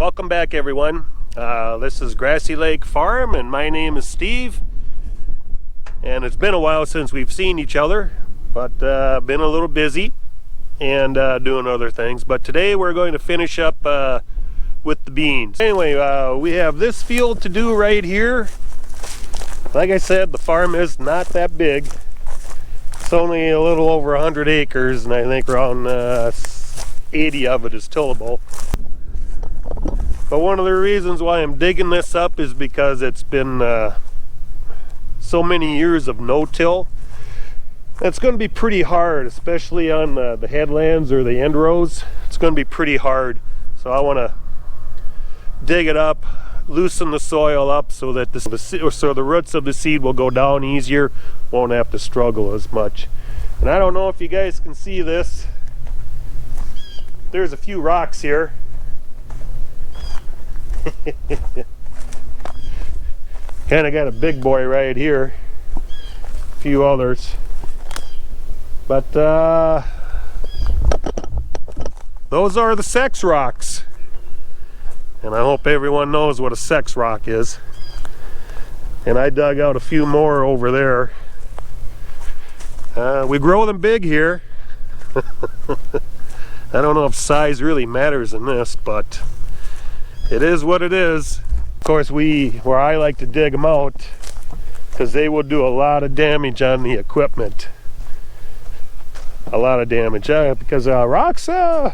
welcome back everyone. This is Grassy Lake Farm and my name is Steve. And it's been a while since we've seen each other, but been a little busy and doing other things. But today we're going to finish up with the beans. Anyway, we have this field to do right here. Like I said, the farm is not that big. It's only a little over 100 acres, and I think around 80 of it is tillable. But one of the reasons why I'm digging this up is because it's been so many years of no-till. It's going to be pretty hard, especially on the headlands or the end rows. It's going to be pretty hard. So I want to dig it up, loosen the soil up so that the roots of the seed will go down easier, won't have to struggle as much. And I don't know if you guys can see this. There's a few rocks here. Kind of got a big boy right here, a few others, but those are the sex rocks, and I hope everyone knows what a sex rock is. And I dug out a few more over there. We grow them big here. I don't know if size really matters in this, but it is what it is. Of course, where I like to dig them out, because they will do a lot of damage on the equipment. A lot of damage, because rocks, they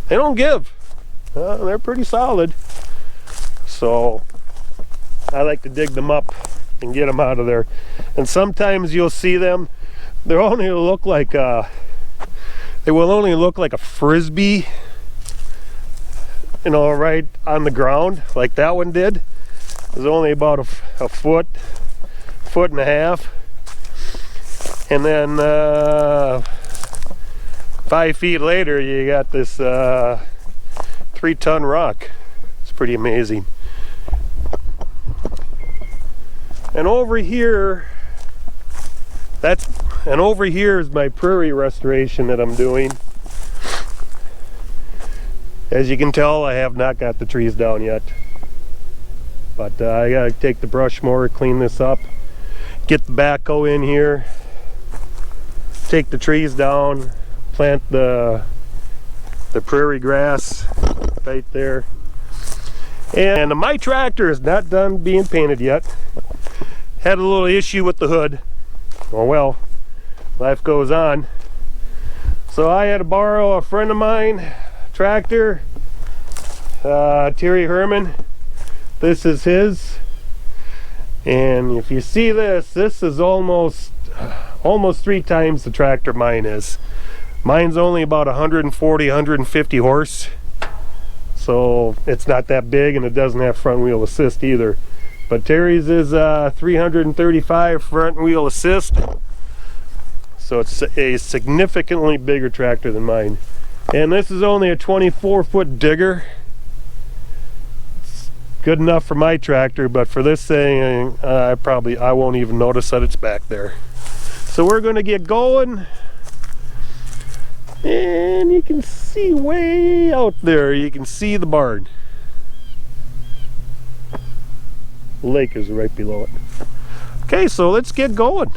don't give. They're pretty solid. So I like to dig them up and get them out of there. And sometimes you'll see them, they will only look like a frisbee, you know, right on the ground, like that one did. It was only about a foot and a half, and then 5 feet later you got this 3-ton rock. It's pretty amazing. And over here is my prairie restoration that I'm doing. As you can tell, I have not got the trees down yet, but I gotta take the brush mower, clean this up, get the backhoe in here, take the trees down, plant the prairie grass right there. And my tractor is not done being painted yet. Had a little issue with the hood. Oh well, life goes on. So I had to borrow a friend of mine tractor, Terry Herman. This is his, and if you see this is almost 3 times the tractor mine is. Mine's only about 140-150 horse, so it's not that big, and it doesn't have front wheel assist either. But Terry's is 335 front wheel assist, so it's a significantly bigger tractor than mine. And this is only a 24-foot digger. It's good enough for my tractor, but for this thing, I won't even notice that it's back there. So we're going to get going. And you can see way out there, you can see the barn. The lake is right below it. Okay, so let's get going.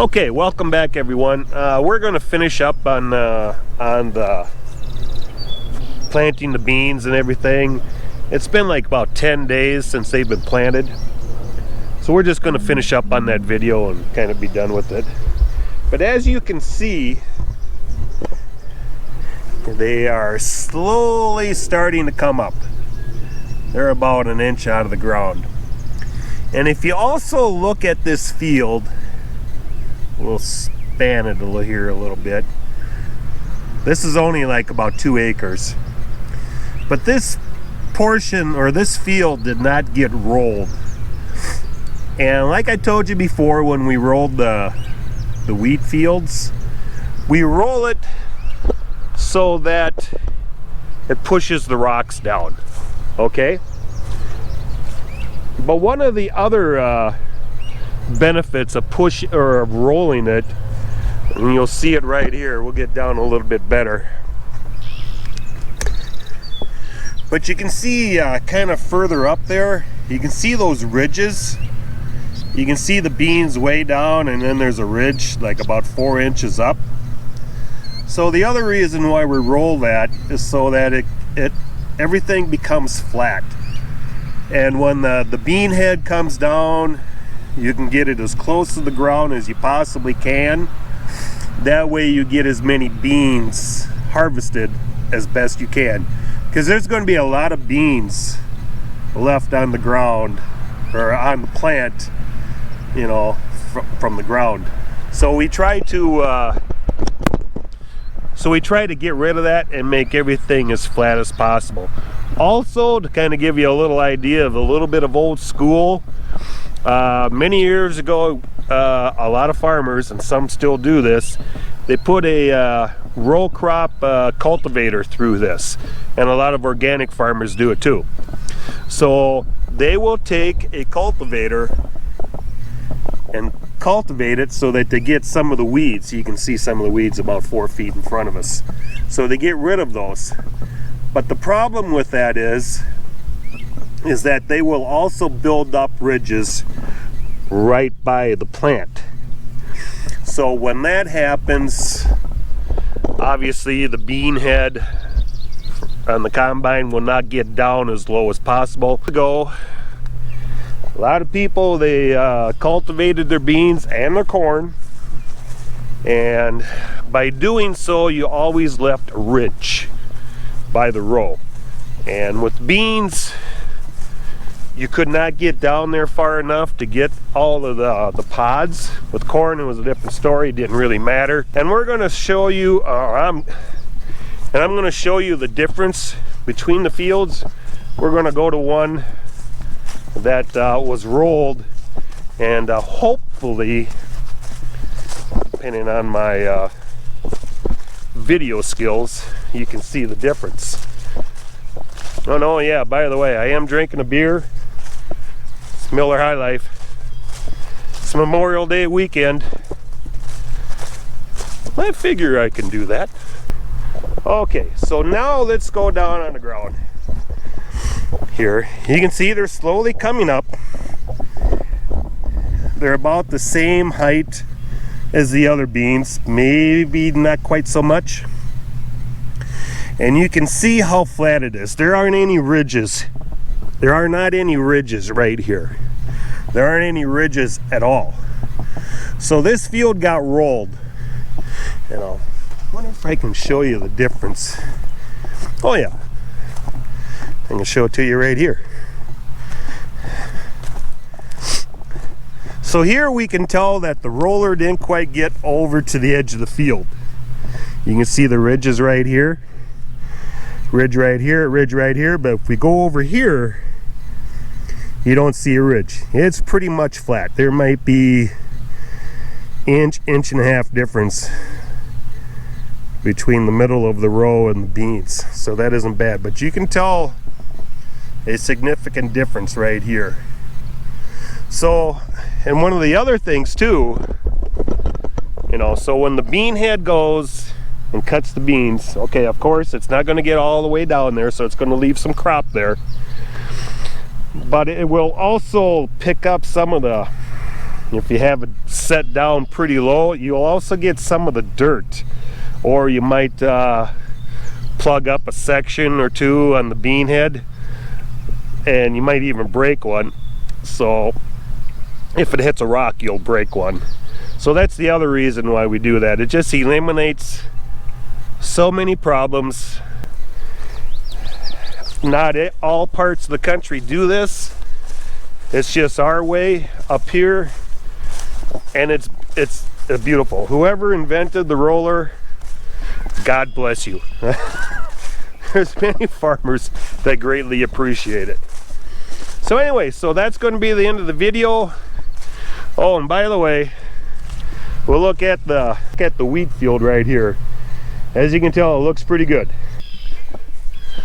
Okay, welcome back everyone. We're going to finish up on the planting the beans and everything. It's been like about 10 days since they've been planted. So we're just going to finish up on that video and kind of be done with it. But as you can see, they are slowly starting to come up. They're about an inch out of the ground. And if you also look at this field, we'll span it here a little bit. This is only like about 2 acres. But this portion, or this field, did not get rolled. And like I told you before, when we rolled the wheat fields, we roll it so that it pushes the rocks down, okay? But one of the other benefits of rolling it, and you'll see it right here, we'll get down a little bit better, but you can see kind of further up there, you can see those ridges. You can see the beans way down, and then there's a ridge like about 4 inches up. So the other reason why we roll that is so that everything becomes flat. And when the bean head comes down, you can get it as close to the ground as you possibly can. That way you get as many beans harvested as best you can. Because there's going to be a lot of beans left on the ground, or on the plant, you know, from the ground. So we try to get rid of that and make everything as flat as possible. Also, to kind of give you a little idea of a little bit of old school, many years ago, a lot of farmers, and some still do this, they put a row crop cultivator through this, and a lot of organic farmers do it too. So they will take a cultivator and cultivate it so that they get some of the weeds. You can see some of the weeds about 4 feet in front of us. So they get rid of those. But the problem with that is that they will also build up ridges right by the plant. So when that happens, obviously the bean head on the combine will not get down as low as possible. A lot of people, they cultivated their beans and their corn, and by doing so you always left a ridge by the row. And with beans, you could not get down there far enough to get all of the pods. With corn it was a different story, it didn't really matter. And we're going to show you I'm going to show you the difference between the fields. We're going to go to one that was rolled, and hopefully, depending on my video skills, you can see the difference. Oh yeah, by the way, I am drinking a beer. It's Miller High Life. It's Memorial Day weekend. I figure I can do that. Okay, so now let's go down on the ground. Here you can see they're slowly coming up. They're about the same height as the other beans, maybe not quite so much. And you can see how flat it is. There aren't any ridges. There are not any ridges right here. There aren't any ridges at all. So this field got rolled. And I wonder if I can show you the difference. Oh yeah, I'm gonna show it to you right here. So here we can tell that the roller didn't quite get over to the edge of the field. You can see the ridges right here, ridge right here, ridge right here, but if we go over here, you don't see a ridge. It's pretty much flat. There might be inch and a half difference between the middle of the row and the beans, so that isn't bad, but you can tell a significant difference right here. So, and one of the other things too, so when the bean head goes and cuts the beans, okay, of course it's not going to get all the way down there, so it's going to leave some crop there, but it will also pick up some of the If you have it set down pretty low, you'll also get some of the dirt, or you might plug up a section or two on the bean head, and you might even break one. So if it hits a rock, you'll break one. So that's the other reason why we do that. It just eliminates so many problems. Not all parts of the country do this. It's just our way up here, and it's beautiful. Whoever invented the roller, God bless you. There's many farmers that greatly appreciate it. So anyway, so that's going to be the end of the video. Oh, and by the way, we'll look at the wheat field right here. As you can tell, it looks pretty good.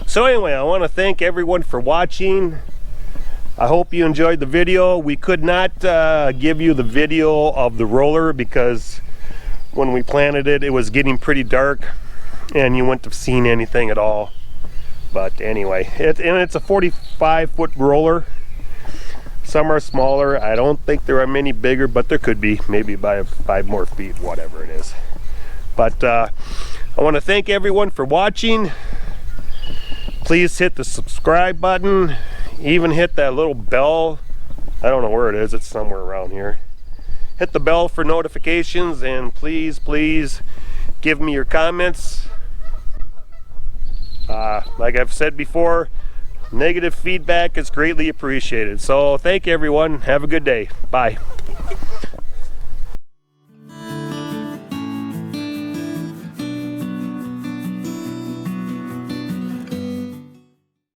So anyway, I want to thank everyone for watching. I hope you enjoyed the video. We could not give you the video of the roller because when we planted it, it was getting pretty dark and you wouldn't have seen anything at all. But anyway, it's a 45-foot roller. Some are smaller. I don't think there are many bigger, but there could be, maybe by 5 more feet, whatever it is. But I want to thank everyone for watching. Please hit the subscribe button. Even hit that little bell. I don't know where it is. It's somewhere around here. Hit the bell for notifications, and please give me your comments. Like I've said before, negative feedback is greatly appreciated. So thank you, everyone. Have a good day. Bye.